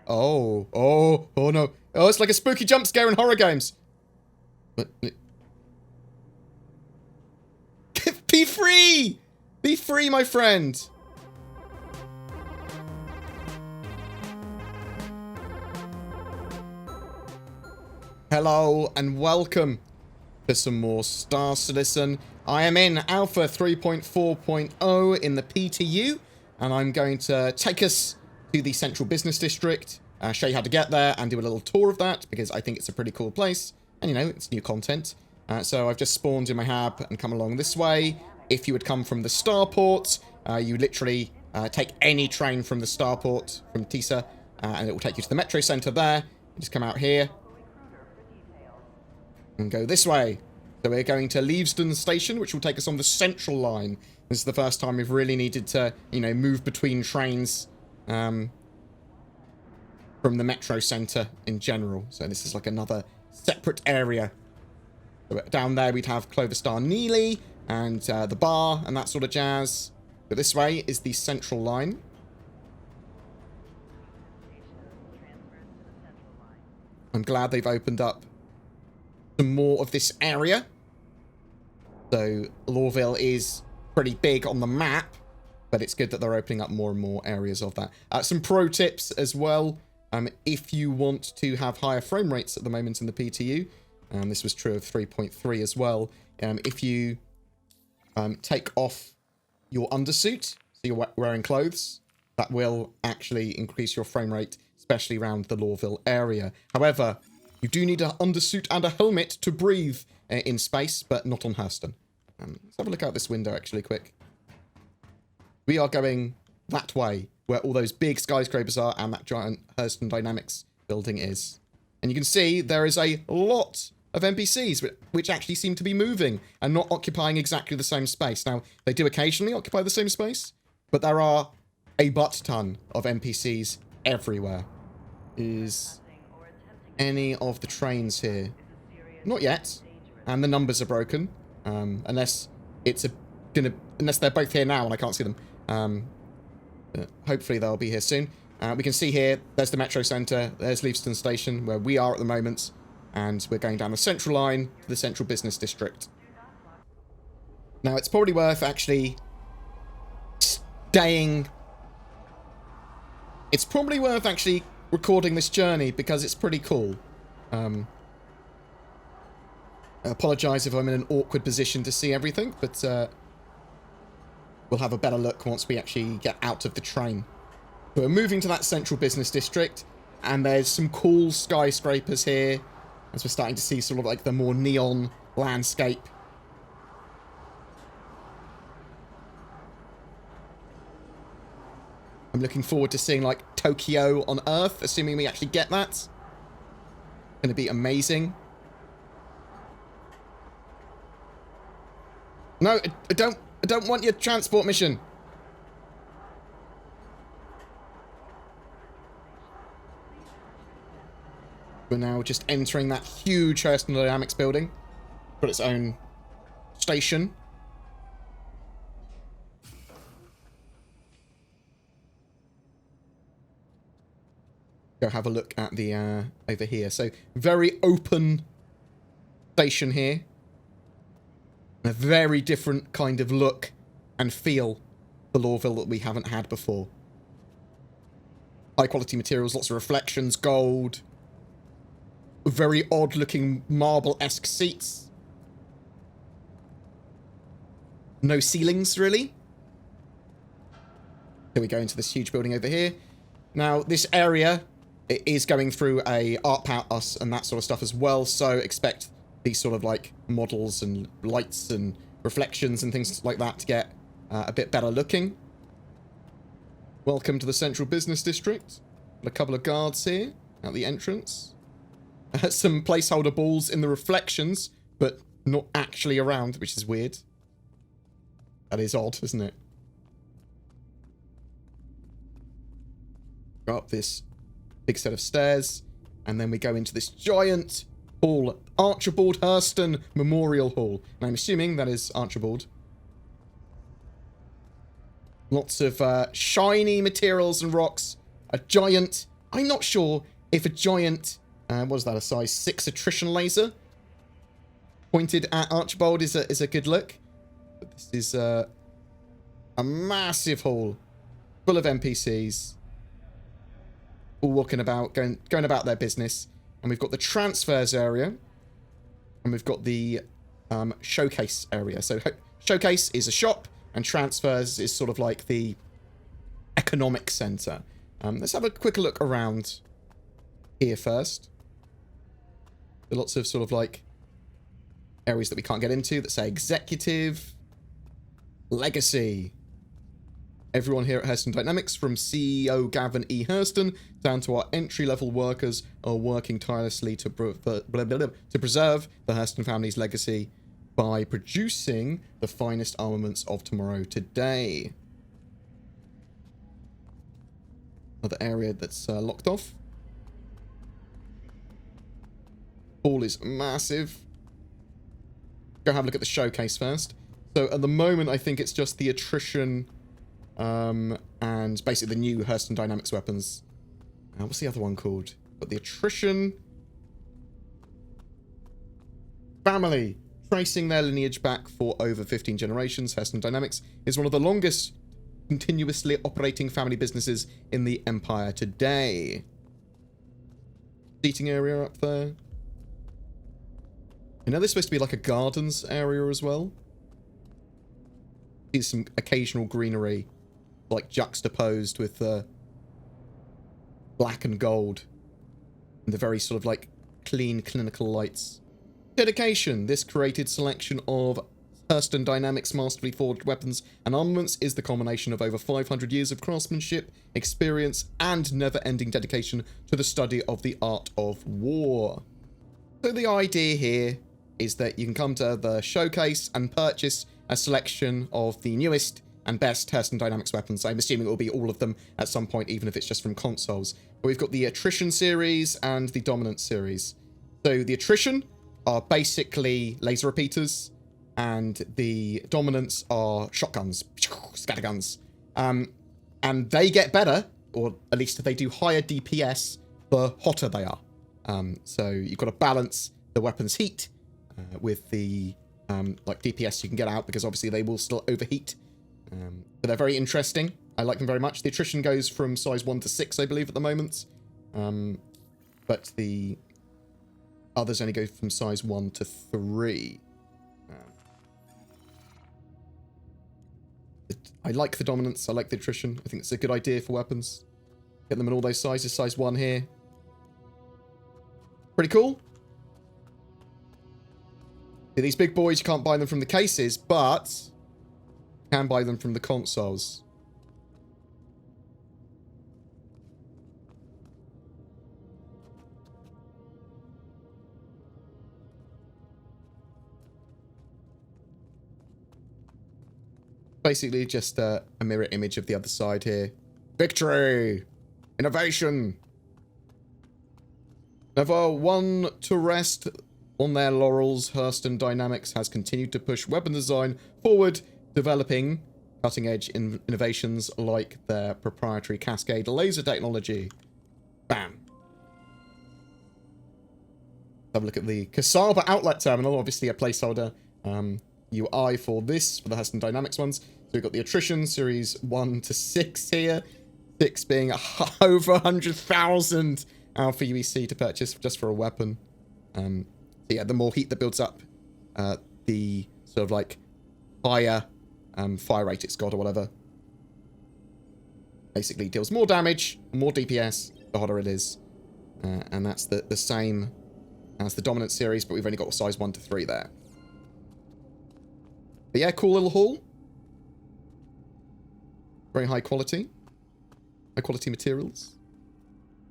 Oh, oh, oh no. Oh, it's like a spooky jump scare in horror games. Be free! Be free, my friend! Hello and welcome to some more Star Citizen. I am in Alpha 3.4.0 in the PTU, and I'm going to take us to the Central Business District, show you how to get there, and do a little tour of that, because I think it's a pretty cool place, and you know, it's new content. So I've just spawned in my hab and come along this way. If you would come from the starport, you literally take any train from the starport, from TISA, and it will take you to the metro centre there. You just come out here and go this way. So we're going to Leveston Station, which will take us on the Central Line. This is the first time we've really needed to, you know, move between trains from the metro centre in general. So this is like another separate area. So down there we'd have Clover Star Neely and the bar and that sort of jazz. But this way is the Central Line. I'm glad they've opened up some more of this area. So Lorville is pretty big on the map, but it's good that they're opening up more and more areas of that. Some pro tips as well. If you want to have higher frame rates at the moment in the PTU, this was true of 3.3 as well. If you take off your undersuit, so you're wearing clothes, that will actually increase your frame rate, especially around the Lorville area. However, you do need an undersuit and a helmet to breathe in space, but not on Hurston. Let's have a look out this window, actually, quick. We are going that way, where all those big skyscrapers are, and that giant Hurston Dynamics building is. And you can see there is a lot of NPCs, which actually seem to be moving and not occupying exactly the same space. Now, they do occasionally occupy the same space, but there are a butt-ton of NPCs everywhere. Is any of the trains here? Not yet. And the numbers are broken. Unless it's unless they're both here now and I can't see them. Hopefully they'll be here soon. We can see here, there's the metro centre, there's Leveston Station, where we are at the moment, and we're going down the Central Line to the Central Business District. Now, it's probably worth actually staying... It's probably worth actually recording this journey, because it's pretty cool. I apologise if I'm in an awkward position to see everything, but we'll have a better look once we actually get out of the train. So we're moving to that Central Business District, and there's some cool skyscrapers here, as we're starting to see sort of like the more neon landscape. I'm looking forward to seeing like Tokyo on Earth, assuming we actually get that. It's going to be amazing. No, I don't want your transport mission. We're now just entering that huge Hurston Dynamics building. Got its own station. Go have a look at the over here. So very open station here. A very different kind of look and feel for Lorville that we haven't had before. High quality materials, lots of reflections, gold. Very odd looking marble-esque seats. No ceilings, really. Here we go into this huge building over here. Now, this area is going through a art house and that sort of stuff as well, so expect these sort of like models and lights and reflections and things like that to get a bit better looking. Welcome to the Central Business District. A couple of guards here at the entrance. Some placeholder balls in the reflections, but not actually around, which is weird. That is odd, isn't it? Go up this big set of stairs, and then we go into this giant hall, Archibald Hurston Memorial Hall. And I'm assuming that is Archibald. Lots of shiny materials and rocks. A giant I'm not sure if a giant, what was that, a size 6 attrition laser pointed at Archibald is a good look. But this is a massive hall full of NPCs, all walking about, going about their business. And we've got the transfers area, and we've got the showcase area. So showcase is a shop, and transfers is sort of like the economic center. Let's have a quick look around here first. There are lots of sort of like areas that we can't get into that say executive, legacy. Everyone here at Hurston Dynamics, from CEO Gavin E. Hurston down to our entry-level workers, are working tirelessly to preserve the Hurston family's legacy by producing the finest armaments of tomorrow today. Another area that's locked off. Hall is massive. Go have a look at the showcase first. So at the moment, I think it's just the attrition and basically the new Hurston Dynamics weapons. What's the other one called? But the attrition family, tracing their lineage back for over 15 generations. Hurston Dynamics is one of the longest continuously operating family businesses in the Empire today. Seating area up there. You know, there's supposed to be like a gardens area as well. See some occasional greenery, like juxtaposed with the black and gold and the very sort of like clean, clinical lights. Dedication. This created selection of Hurston Dynamics masterfully forged weapons and armaments is the combination of over 500 years of craftsmanship, experience, and never-ending dedication to the study of the art of war. So the idea here is that you can come to the showcase and purchase a selection of the newest and best Hurston Dynamics weapons. I'm assuming it will be all of them at some point, even if it's just from consoles. But we've got the Attrition Series and the Dominance Series. So the Attrition are basically laser repeaters, and the Dominance are shotguns, scatterguns. And they get better, or at least they do higher DPS, the hotter they are. So you've got to balance the weapon's heat with the like DPS you can get out, because obviously they will still overheat. But they're very interesting. I like them very much. The attrition goes from size 1 to 6, I believe, at the moment. But the others only go from size 1 to 3. I like the dominance. I like the attrition. I think it's a good idea for weapons. Get them in all those sizes. Size 1 here. Pretty cool. These big boys, you can't buy them from the cases, but you can buy them from the consoles. Basically just a mirror image of the other side here. Victory! Innovation! Never one to rest on their laurels, Hurston Dynamics has continued to push weapon design forward, developing cutting-edge innovations like their proprietary Cascade laser technology. Bam. Have a look at the Kasaba outlet terminal, obviously a placeholder UI for this, for the Hurston Dynamics ones. So we've got the Attrition Series 1 to 6 here. 6 being over 100,000 Alpha UEC to purchase just for a weapon. So yeah, the more heat that builds up, the sort of like higher fire rate it's got or whatever. Basically deals more damage, more DPS, the hotter it is. And that's the same as the Dominant Series, but we've only got size 1 to 3 there. But yeah, cool little haul. Very high quality. High quality materials.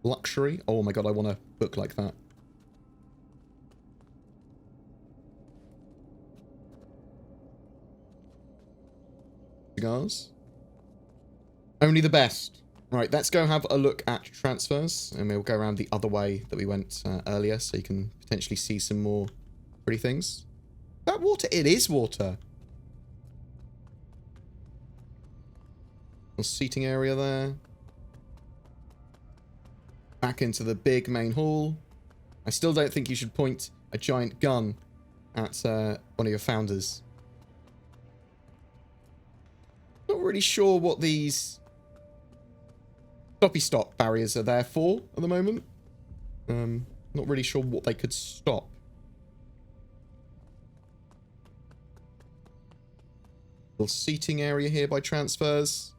Luxury. Oh my god, I want a book like that. Cigars. Only the best. Right, let's go have a look at transfers. And we'll go around the other way that we went earlier, so you can potentially see some more pretty things. That water? It is water. Seating area there. back into the big main hall. I still don't think you should point a giant gun at one of your founders. Not really sure what these stop barriers are there for at the moment. Not really sure what they could stop. Little seating area here by transfers.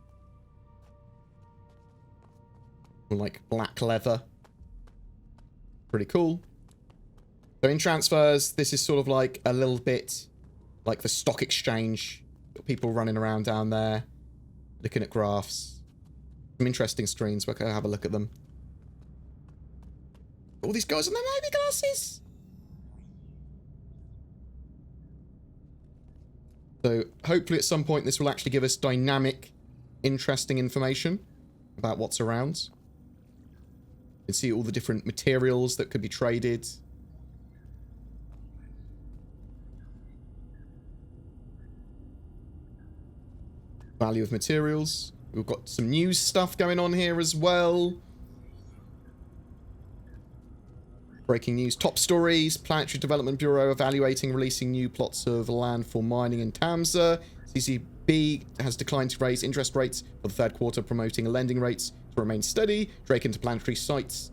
Like black leather. Pretty cool. So in transfers, this is sort of like a little bit like the stock exchange. Got people running around down there, looking at graphs. Some interesting screens. We'll go have a look at them. All these guys on their movie glasses. So hopefully at some point this will actually give us dynamic, interesting information about what's around. You can see all the different materials that could be traded. Value of materials. We've got some news stuff going on here as well. Breaking news. Top stories. Planetary Development Bureau evaluating releasing new plots of land for mining in Tamsa. CCB has declined to raise interest rates for the third quarter, promoting lending rates to remain steady. Drake interplanetary sites.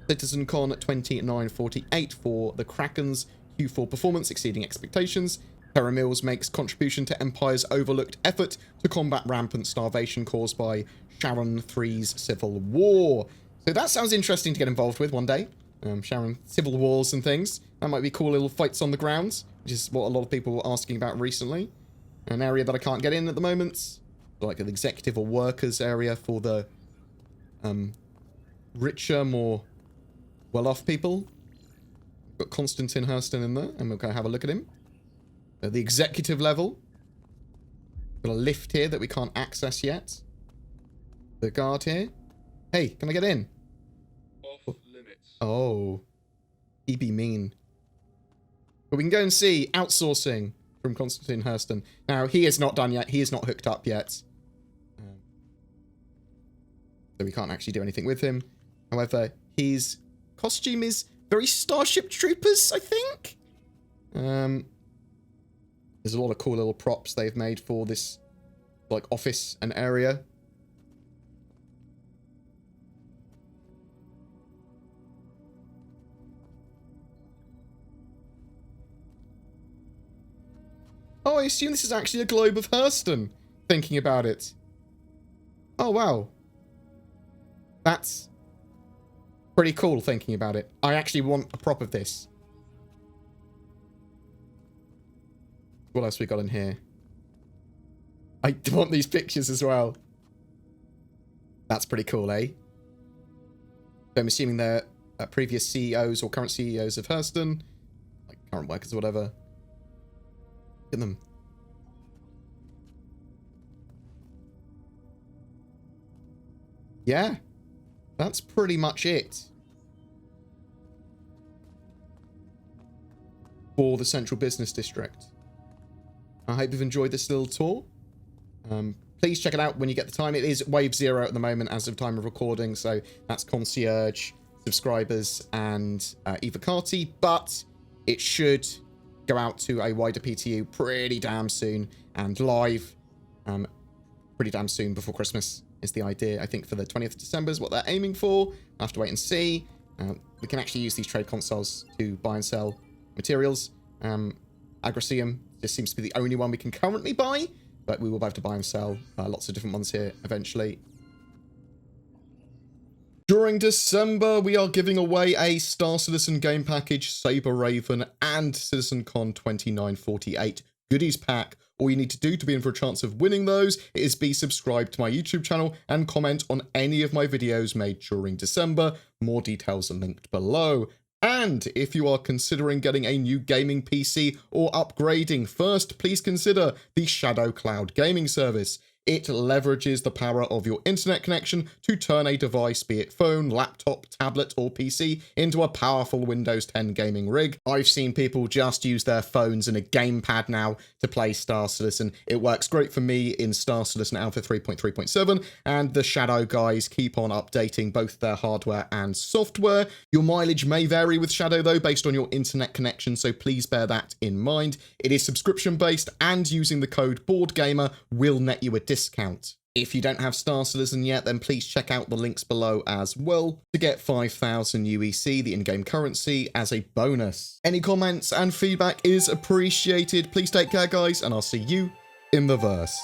CitizenCon 2948 for the Kraken's Q4 performance exceeding expectations. Terra Mills makes contribution to Empire's overlooked effort to combat rampant starvation caused by Sharon III's civil war. So that sounds interesting to get involved with one day. Sharon, civil wars and things. That might be cool little fights on the ground, which is what a lot of people were asking about recently. An area that I can't get in at the moment. Like an executive or workers area for the richer, more well-off people. Got Constantine Hurston in there, and we'll go have a look at him. At the executive level. Got a lift here that we can't access yet. The guard here. Hey, can I get in? Off limits. Oh. He be mean. But we can go and see outsourcing from Constantine Hurston. Now, he is not done yet. He is not hooked up yet. So we can't actually do anything with him. However, his costume is very Starship Troopers, I think. There's a lot of cool little props they've made for this, like, office and area. Oh, I assume this is actually a globe of Hurston, thinking about it. Oh, wow. That's pretty cool, thinking about it. I actually want a prop of this. What else we got in here? I want these pictures as well. That's pretty cool, eh? So I'm assuming they're previous CEOs or current CEOs of Hurston. Like current workers or whatever. Look at them. Yeah. That's pretty much it. For the Central Business District. I hope you've enjoyed this little tour. Please check it out when you get the time. It is Wave 0 at the moment as of time of recording, so that's Concierge, subscribers, and Evocati, but it should go out to a wider PTU pretty damn soon, and live pretty damn soon before Christmas is the idea. I think for the 20th of December is what they're aiming for. I'll have to wait and see. We can actually use these trade consoles to buy and sell materials. Agricium just seems to be the only one we can currently buy, but we will have to buy and sell lots of different ones here eventually. During December, we are giving away a Star Citizen game package, Saber Raven, and CitizenCon 2948 goodies pack. All you need to do to be in for a chance of winning those is be subscribed to my YouTube channel and comment on any of my videos made during December. More details are linked below. And if you are considering getting a new gaming PC or upgrading, first please consider the Shadow Cloud gaming service. It leverages the power of your internet connection to turn a device, be it phone, laptop, tablet, or PC, into a powerful Windows 10 gaming rig. I've seen people just use their phones and a gamepad now to play Star Citizen. It works great for me in Star Citizen Alpha 3.3.7, and the Shadow guys keep on updating both their hardware and software. Your mileage may vary with Shadow though, based on your internet connection, so please bear that in mind. It is subscription based, and using the code BoredGamer will net you a discount. If you don't have Star Citizen yet, then please check out the links below as well to get 5,000 UEC, the in-game currency, as a bonus. Any comments and feedback is appreciated. Please take care, guys, and I'll see you in the verse.